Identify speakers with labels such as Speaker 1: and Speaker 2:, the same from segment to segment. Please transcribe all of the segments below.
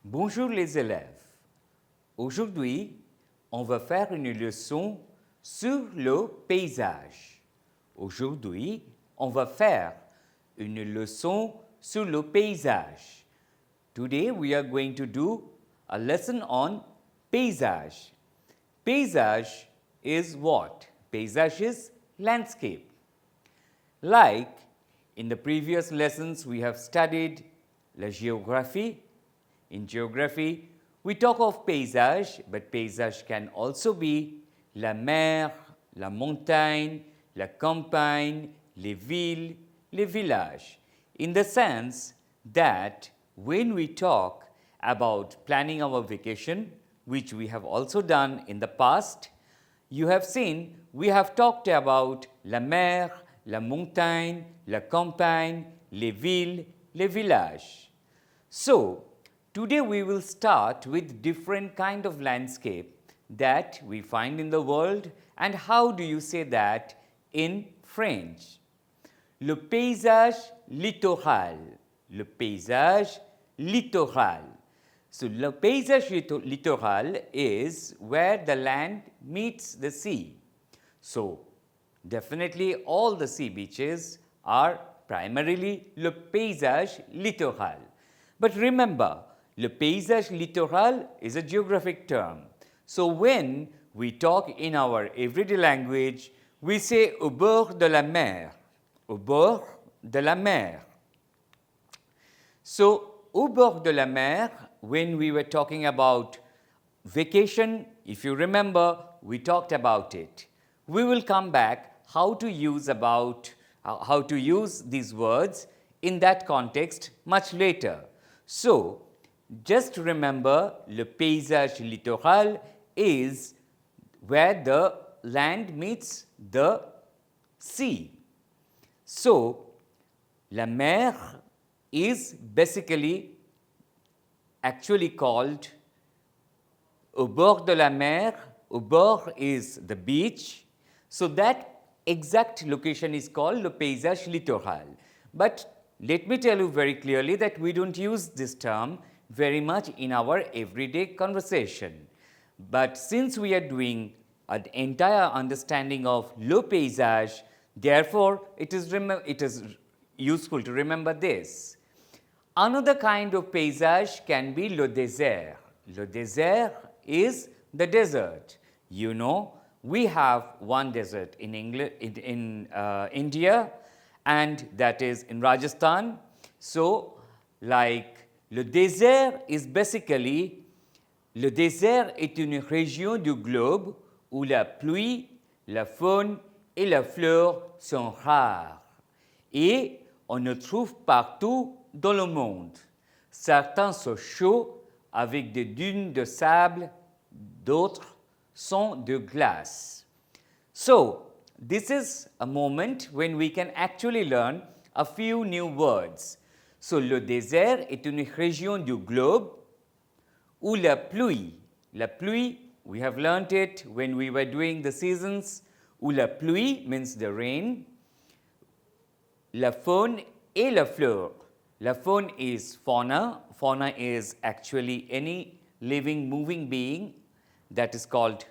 Speaker 1: Bonjour les élèves. Aujourd'hui, on va faire une leçon sur le paysage. Aujourd'hui, on va faire une leçon sur le paysage. Today, we are going to do a lesson on paysage. Paysage is what? Paysage is landscape. Like in the previous lessons, we have studied la géographie. In geography, we talk of paysage, but paysage can also be la mer, la montagne, la campagne, les villes, les villages. In the sense that when we talk about planning our vacation, which we have also done in the past, you have seen we have talked about la mer, la montagne, la campagne, les villes, les villages. So, today we will start with different kind of landscape that we find in the world, and how do you say that in French? Le paysage littoral. Le paysage littoral. So, le paysage littoral is where the land meets the sea. So, definitely all the sea beaches are primarily le paysage littoral. But remember, le paysage littoral is a geographic term. So, when we talk in our everyday language, we say au bord de la mer. Au bord de la mer. So, au bord de la mer, when we were talking about vacation, if you remember, we talked about it. We will come back how to use these words in that context much later. So, just remember, le paysage littoral is where the land meets the sea. So, la mer is basically actually called au bord de la mer. Au bord is the beach. So, that exact location is called le paysage littoral. But let me tell you very clearly that we don't use this term very much in our everyday conversation. But since we are doing an entire understanding of le paysage, therefore, it is useful to remember this. Another kind of paysage can be le désert. Le désert is the desert. You know, we have one desert in India, and that is in Rajasthan. So, like le désert is basically, le désert est une région du globe où la pluie, la faune et la flore sont rares et on ne trouve partout dans le monde. Certains sont chauds avec des dunes de sable, d'autres sont de glace. So, this is a moment when we can actually learn a few new words. So, le désert est une région du globe où la pluie, we have learnt it when we were doing the seasons, où la pluie means the rain, la faune et la flore. La faune is fauna. Fauna is actually any living, moving being that is called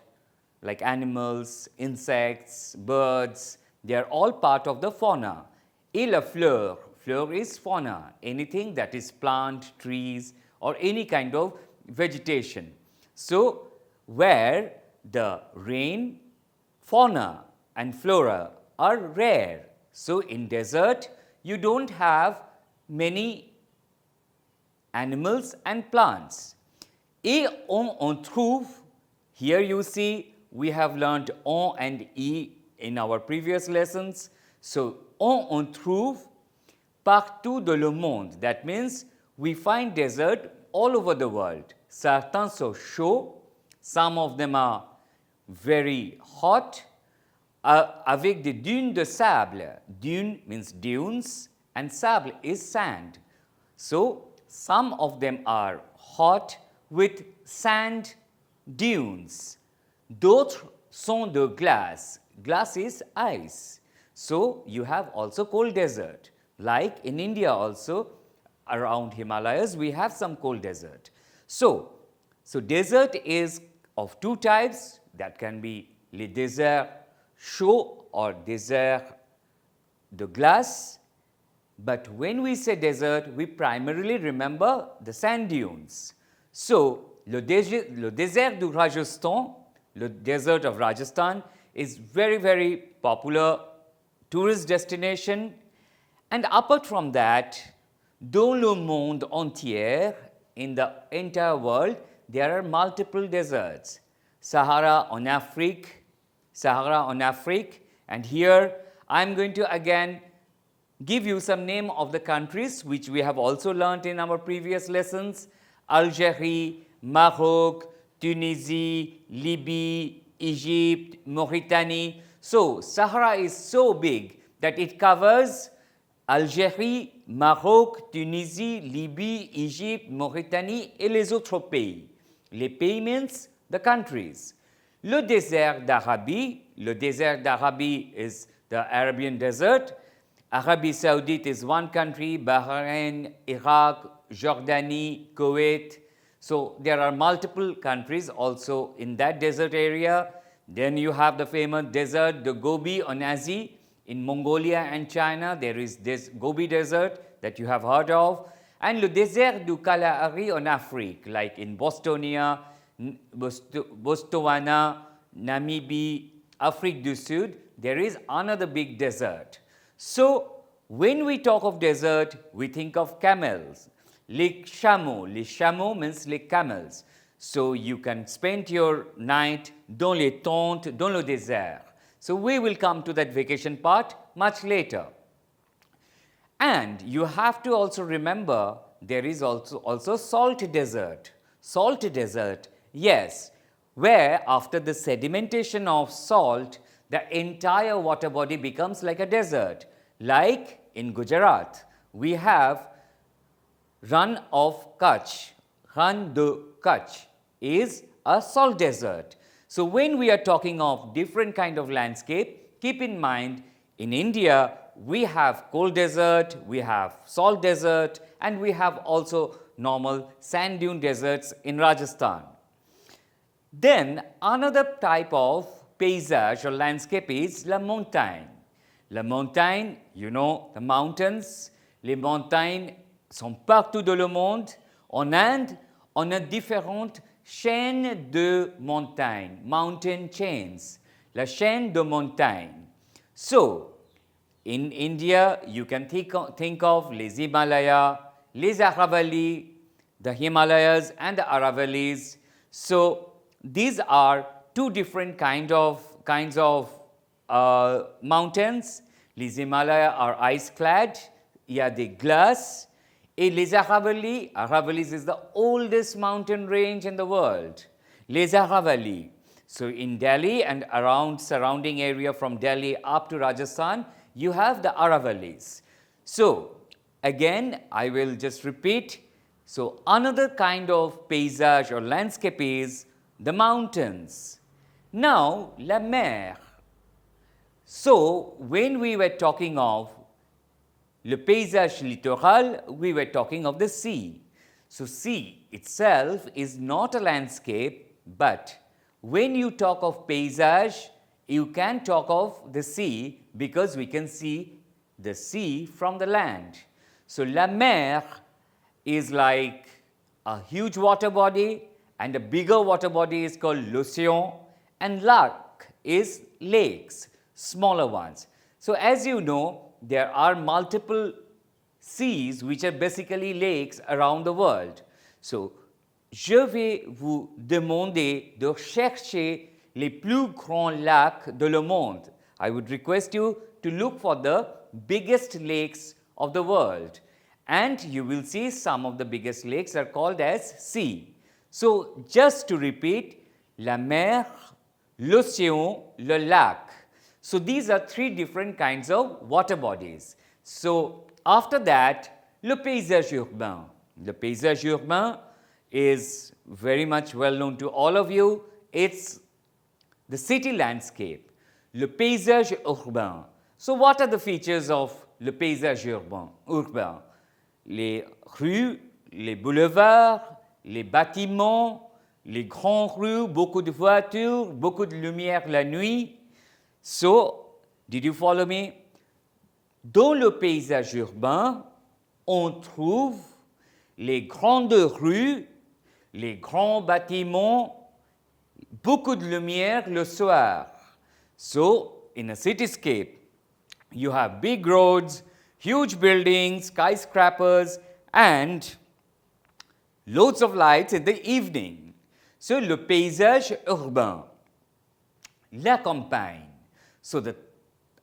Speaker 1: like animals, insects, birds. They are all part of the fauna. Et la flore. Flore is fauna, anything that is plant, trees, or any kind of vegetation. So, where the rain, fauna and flora are rare. So, in desert, you don't have many animals and plants. Et on trouve, here you see we have learned on and e in our previous lessons. So, on trouve partout dans le monde. That means we find desert all over the world. Certains sont chauds, some of them are very hot, avec des dunes de sable. Dune means dunes and sable is sand. So, some of them are hot with sand dunes. D'autres sont de glace. Glace is ice. So, you have also cold desert. Like in India also, around Himalayas, we have some cold desert. So desert is of two types. That can be les déserts chauds or désert de glace. But when we say desert, we primarily remember the sand dunes. So, le désert du Rajasthan, the desert of Rajasthan, is very, very popular tourist destination. And apart from that, dans le monde entier, in the entire world, there are multiple deserts. Sahara en Afrique, and here I am going to again give you some name of the countries which we have also learnt in our previous lessons: Algeria, Maroc, Tunisie, Libya, Egypt, Mauritania. So, Sahara is so big that it covers Algérie, Maroc, Tunisie, Libye, Egypte, Mauritanie et les autres pays. Les pays means the countries. Le désert d'Arabie is the Arabian desert. Arabie Saoudite is one country, Bahrain, Iraq, Jordani, Kuwait. So, there are multiple countries also in that desert area. Then you have the famous desert, the Gobi en Asie. In Mongolia and China, there is this Gobi desert that you have heard of, and le désert du Kalahari en Afrique, like in Botswana, Namibia, Afrique du Sud, there is another big desert. So, when we talk of desert, we think of camels. Les chameaux means les camels. So, you can spend your night dans les tentes, dans le désert. So, we will come to that vacation part much later. And you have to also remember there is also salt desert. Salt desert, yes, where after the sedimentation of salt, the entire water body becomes like a desert. Like in Gujarat, we have Rann of Kutch. Rann de Kutch is a salt desert. So, when we are talking of different kind of landscape, keep in mind in India, we have cold desert, we have salt desert, and we have also normal sand dune deserts in Rajasthan. Then another type of paysage or landscape is la montagne. La montagne, you know, the mountains. Les montagnes sont partout dans le monde. En Inde, on a différentes chaînes de montagnes, mountain chains, la chaîne de montagnes. So, in India, you can think of les Himalayas, les Aravallis, the Himalayas and the Aravallis. So, these are two different kinds of mountains. Les Himalayas are ice-clad, il y a des glaces. Et les Aravallis, Aravallis is the oldest mountain range in the world. Les Aravallis. So, in Delhi and around surrounding area from Delhi up to Rajasthan, you have the Aravallis. So, again I will just repeat. So, another kind of paysage or landscape is the mountains. Now, la mer. So, when we were talking of le paysage littoral, we were talking of the sea. So, sea itself is not a landscape, but when you talk of paysage, you can talk of the sea because we can see the sea from the land. So, la mer is like a huge water body, and a bigger water body is called l'océan, and lac is lakes, smaller ones. So, as you know, there are multiple seas which are basically lakes around the world. So, je vais vous demander de chercher les plus grands lacs de le monde. I would request you to look for the biggest lakes of the world. and you will see some of the biggest lakes are called as sea. So, just to repeat, la mer, l'océan, le lac. So, these are three different kinds of water bodies. So, after that, le paysage urbain. Le paysage urbain is very much well known to all of you. It's the city landscape. Le paysage urbain. So, what are the features of le paysage urbain? Les rues, les boulevards, les bâtiments, les grandes rues, beaucoup de voitures, beaucoup de lumière la nuit. So, did you follow me? Dans le paysage urbain, on trouve les grandes rues, les grands bâtiments, beaucoup de lumière le soir. So, in a cityscape, you have big roads, huge buildings, skyscrapers, and loads of lights in the evening. So, le paysage urbain, la campagne. So,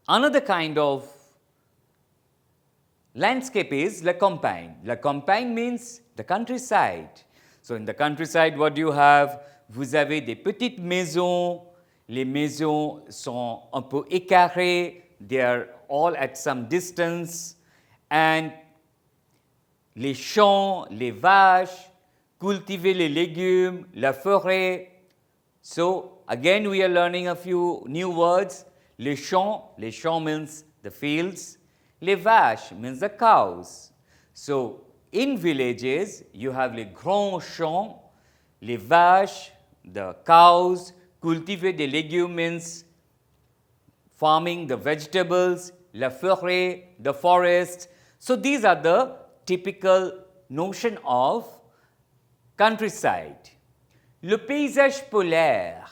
Speaker 1: another kind of landscape is la campagne. La campagne means the countryside. So, in the countryside, what do you have? Vous avez des petites maisons. Les maisons sont un peu écartées. They are all at some distance. And les champs, les vaches, cultiver les légumes, la forêt. So, again we are learning a few new words. Les champs means the fields. Les vaches means the cows. So, in villages, you have les grands champs, les vaches, the cows, cultiver des légumes means farming the vegetables, la forêt, the forest. So, these are the typical notion of countryside. Le paysage polaire.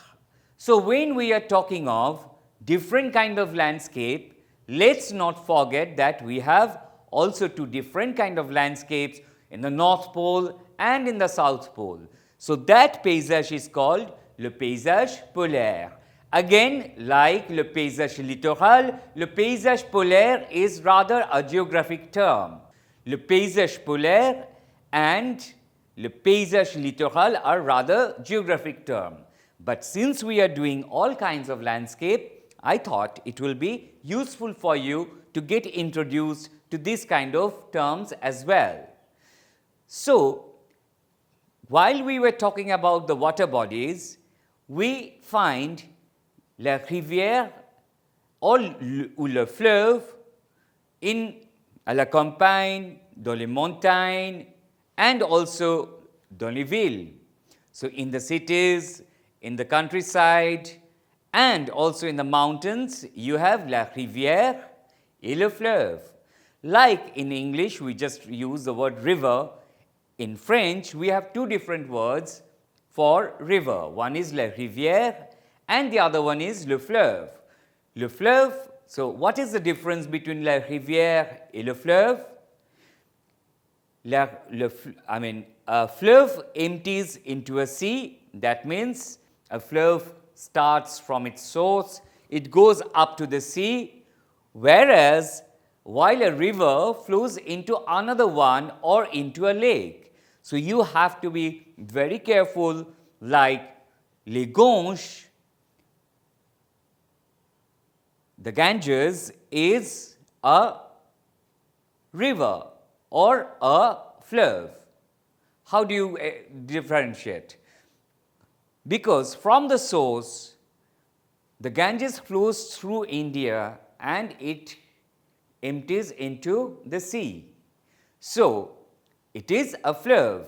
Speaker 1: So, when we are talking of different kind of landscape, let's not forget that we have also two different kind of landscapes in the North Pole and in the South Pole. So, that paysage is called le paysage polaire. Again, like le paysage littoral, le paysage polaire is rather a geographic term. Le paysage polaire and le paysage littoral are rather geographic terms. But since we are doing all kinds of landscape, I thought it will be useful for you to get introduced to this kind of terms as well. So, while we were talking about the water bodies, we find la rivière ou le fleuve à la campagne, dans les montagnes, and also dans les villes. So, in the cities, in the countryside, and also in the mountains, you have la rivière et le fleuve. Like in English, we just use the word river. In French, we have two different words for river. One is la rivière and the other one is le fleuve. Le fleuve, so what is the difference between la rivière et le fleuve? A fleuve empties into a sea. That means a fleuve starts from its source, it goes up to the sea, whereas while a river flows into another one or into a lake. So, you have to be very careful, like les Ganges, the Ganges is a river or a fleuve. How do you differentiate? Because from the source, the Ganges flows through India and it empties into the sea. So, it is a fleuve.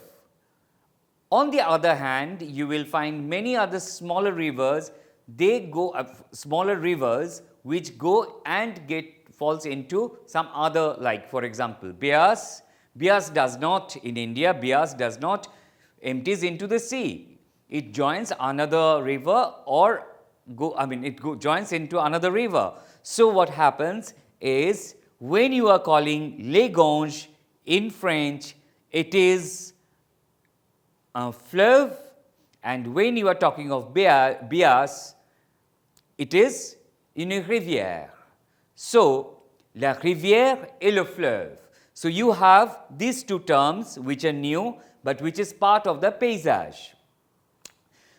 Speaker 1: On the other hand, you will find many other smaller rivers, they go smaller rivers which go and falls into some other, like for example, Beas. Beas does not, in India, Beas does not empties into the sea. It joins another river or joins into another river. So, what happens is when you are calling les Ganges in French, it is a fleuve, and when you are talking of Beas, it is une rivière. So, la rivière et le fleuve. So you have these two terms which are new but which is part of the paysage.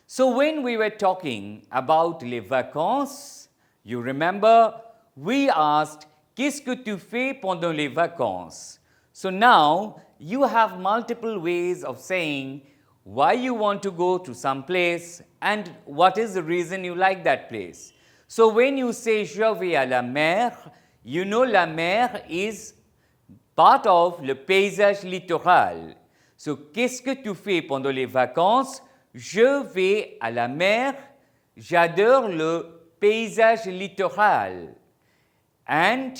Speaker 1: So when we were talking about les vacances, you remember we asked qu'est-ce que tu fais pendant les vacances? So now you have multiple ways of saying why you want to go to some place and what is the reason you like that place. So when you say je vais à la mer, you know la mer is part of le paysage littoral. So qu'est-ce que tu fais pendant les vacances? Je vais à la mer, j'adore le paysage littoral. And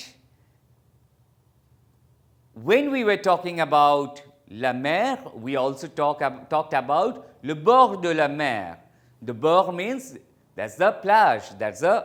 Speaker 1: when we were talking about la mer, we also talked about le bord de la mer. The bord means that's the plage, that's the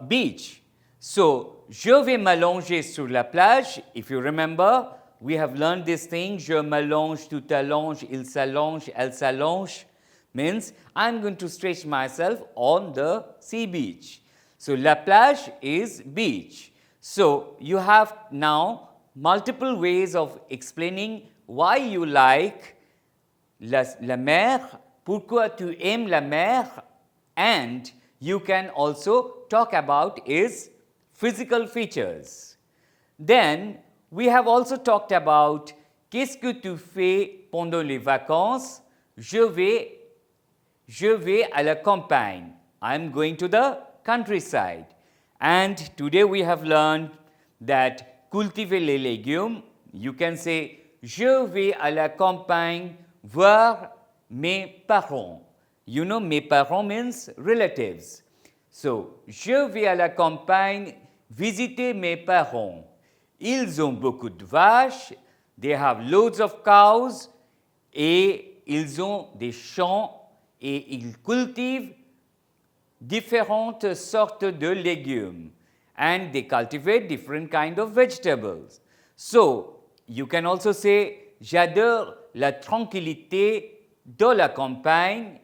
Speaker 1: beach. So, je vais m'allonger sur la plage. If you remember, we have learned this thing, je m'allonge, tu t'allonges, il s'allonge, elle s'allonge, means I'm going to stretch myself on the sea beach. So, la plage is beach. So, you have now multiple ways of explaining why you like la mer, pourquoi tu aimes la mer, and you can also talk about its physical features. Then, we have also talked about qu'est-ce que tu fais pendant les vacances? Je vais à la campagne. I am going to the countryside. And today we have learned that cultiver les légumes, you can say je vais à la campagne voir mes parents. You know, mes parents means relatives. So, je vais à la campagne visiter mes parents. Ils ont beaucoup de vaches, they have loads of cows, et ils ont des champs et ils cultivent différentes sortes de légumes. And they cultivate different kind of vegetables. So, you can also say, j'adore la tranquillité de la campagne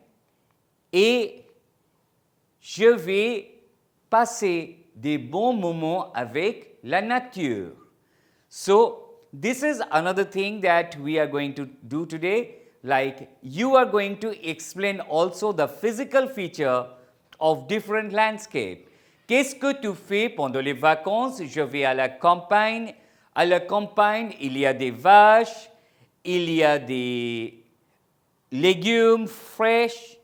Speaker 1: et je vais passer des bons moments avec la nature. So, this is another thing that we are going to do today, like you are going to explain also the physical feature of different landscape. Qu'est-ce que tu fais pendant les vacances? Je vais à la campagne. À la campagne, il y a des vaches, il y a des légumes fraîches,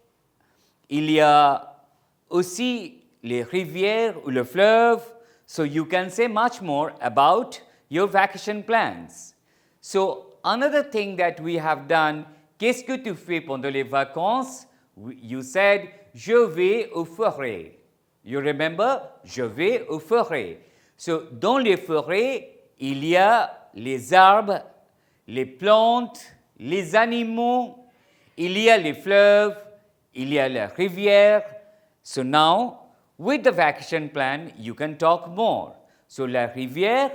Speaker 1: il y a aussi les rivières ou le fleuve. So you can say much more about your vacation plans. So another thing that we have done, qu'est-ce que tu fais pendant les vacances? You said, je vais aux forêts. You remember? Je vais aux forêts. So dans les forêts, il y a les arbres, les plantes, les animaux, il y a les fleuves, il y a la rivière. So now, with the vacation plan, you can talk more. So la rivière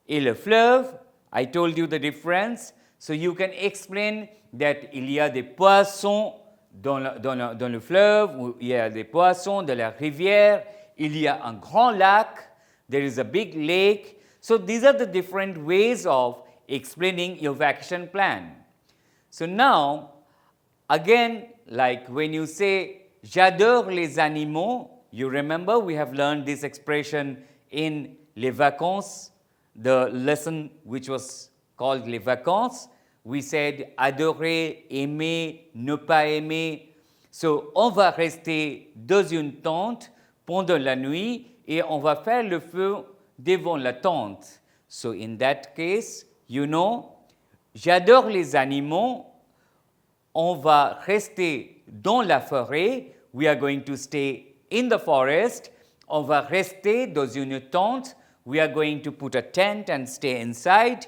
Speaker 1: et le fleuve, I told you the difference. So you can explain that il y a des poissons dans le fleuve, il y a des poissons dans la rivière, il y a un grand lac, there is a big lake. So these are the different ways of explaining your vacation plan. So now, again, like when you say, j'adore les animaux, you remember we have learned this expression in les vacances, the lesson which was called les vacances. We said adorer, aimer, ne pas aimer. So, on va rester dans une tente pendant la nuit et on va faire le feu devant la tente. So, in that case, you know, j'adore les animaux. On va rester dans la forêt. We are going to stay in the forest. On va rester dans une tente. We are going to put a tent and stay inside.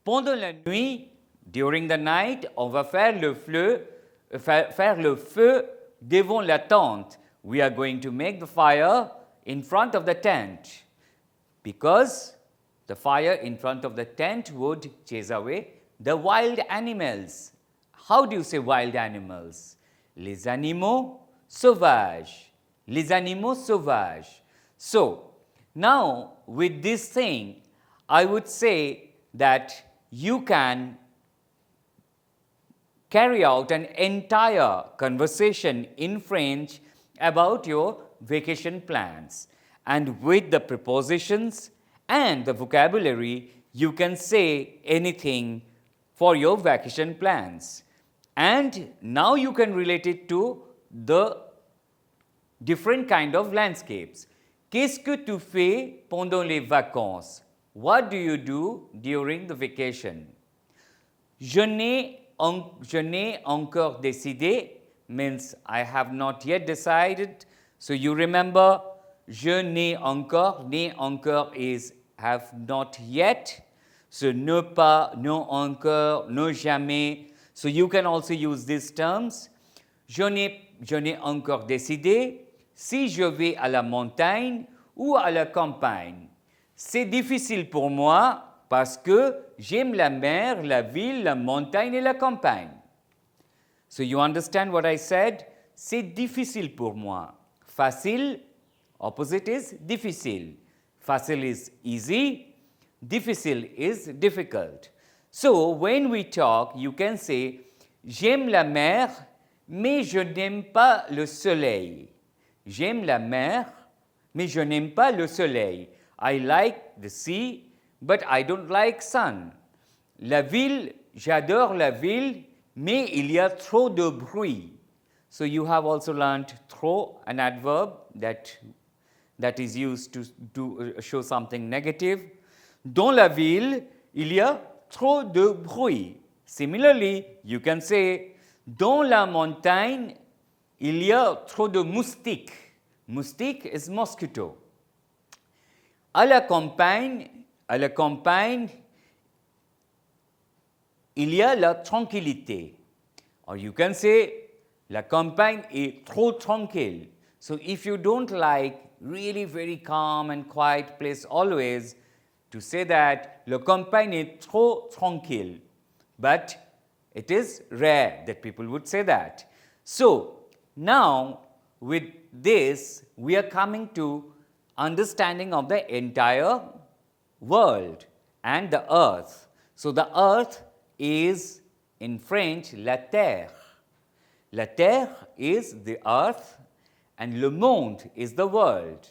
Speaker 1: Pendant la nuit, during the night, on va faire le feu devant la tente. We are going to make the fire in front of the tent because the fire in front of the tent would chase away the wild animals. How do you say wild animals? Les animaux sauvages. Les animaux sauvages. So, now with this thing, I would say that you can carry out an entire conversation in French about your vacation plans. And with the prepositions and the vocabulary, you can say anything for your vacation plans. And now you can relate it to the different kind of landscapes. Qu'est-ce que tu fais pendant les vacances? What do you do during the vacation? Je n'ai encore décidé means I have not yet decided. So you remember, je n'ai encore is have not yet. So ne pas, non encore, ne jamais. So you can also use these terms. Je n'ai encore décidé si je vais à la montagne ou à la campagne. C'est difficile pour moi parce que j'aime la mer, la ville, la montagne et la campagne. So you understand what I said? C'est difficile pour moi. Facile, opposite is difficile. Facile is easy, difficile is difficult. So when we talk, you can say, j'aime la mer, mais je n'aime pas le soleil. J'aime la mer, mais je n'aime pas le soleil. I like the sea, but I don't like sun. La ville, j'adore la ville, mais il y a trop de bruit. So you have also learned trop, an adverb that is used to show something negative. Dans la ville, il y a trop de bruit. Similarly, you can say, dans la montagne, il y a trop de moustiques. Moustique is mosquito. À la campagne, il y a la tranquillité. Or you can say, la campagne est trop tranquille. So if you don't like really very calm and quiet place always, to say that la campagne est trop tranquille. But it is rare that people would say that. So now with this, we are coming to understanding of the entire world and the earth. So the earth is in French la terre. La terre is the earth and le monde is the world.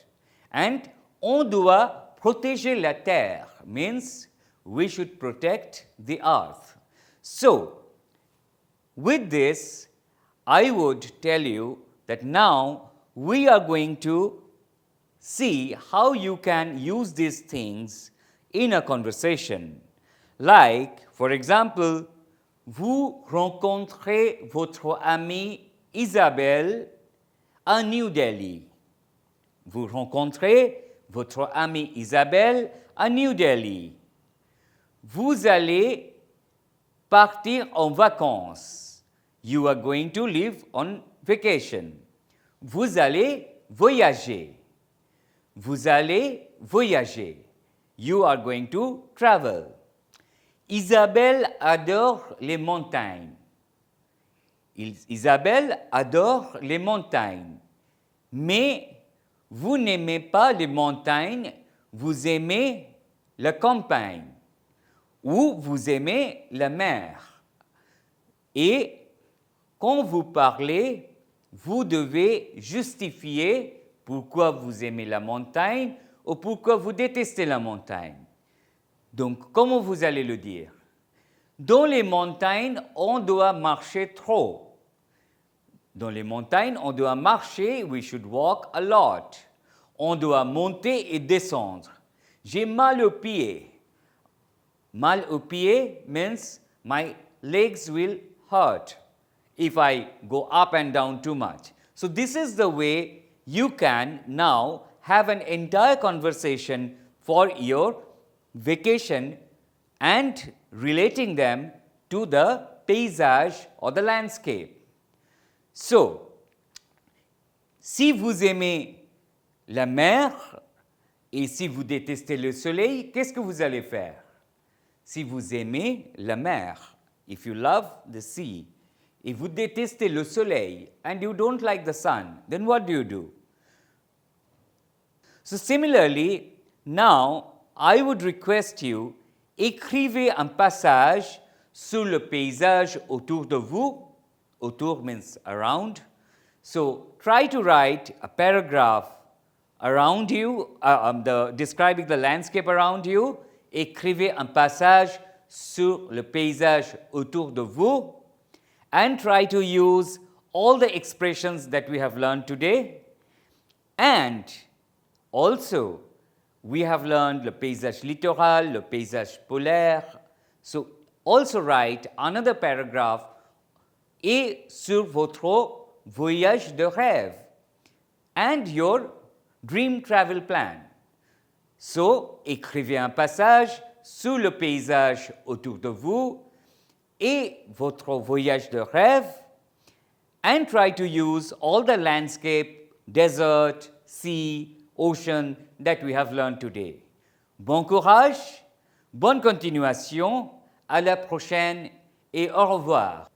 Speaker 1: And on doit protéger la terre means we should protect the earth. So with this, I would tell you that now we are going to see how you can use these things in a conversation. Like, for example, vous rencontrez votre amie Isabelle à New Delhi. Vous rencontrez votre amie Isabelle à New Delhi. Vous allez partir en vacances. You are going to live on vacation. Vous allez voyager. Vous allez voyager. You are going to travel. Isabelle adore les montagnes. Isabelle adore les montagnes. Mais vous n'aimez pas les montagnes, vous aimez la campagne. Ou vous aimez la mer. Et quand vous parlez, vous devez justifier pourquoi vous aimez la montagne ou pourquoi vous détestez la montagne. Donc, comment vous allez le dire? Dans les montagnes, on doit marcher trop. Dans les montagnes, on doit marcher, we should walk a lot. On doit monter et descendre. J'ai mal aux pieds. Mal aux pieds means my legs will hurt if I go up and down too much. So this is the way you can now have an entire conversation for your vacation and relating them to the paysage or the landscape. So, si vous aimez la mer et si vous détestez le soleil, qu'est-ce que vous allez faire? Si vous aimez la mer, if you love the sea, if vous détestez le soleil and you don't like the sun, then what do? So similarly, now I would request you, écrivez un passage sur le paysage autour de vous. Autour means around. So try to write a paragraph around you, describing the landscape around you. Écrivez un passage sur le paysage autour de vous and try to use all the expressions that we have learned today. And also, we have learned le paysage littoral, le paysage polaire. So also write another paragraph et sur votre voyage de rêve and your dream travel plan. So, écrivez un passage sur le paysage autour de vous et votre voyage de rêve and try to use all the landscape, desert, sea, ocean that we have learned today. Bon courage, bonne continuation, à la prochaine et au revoir.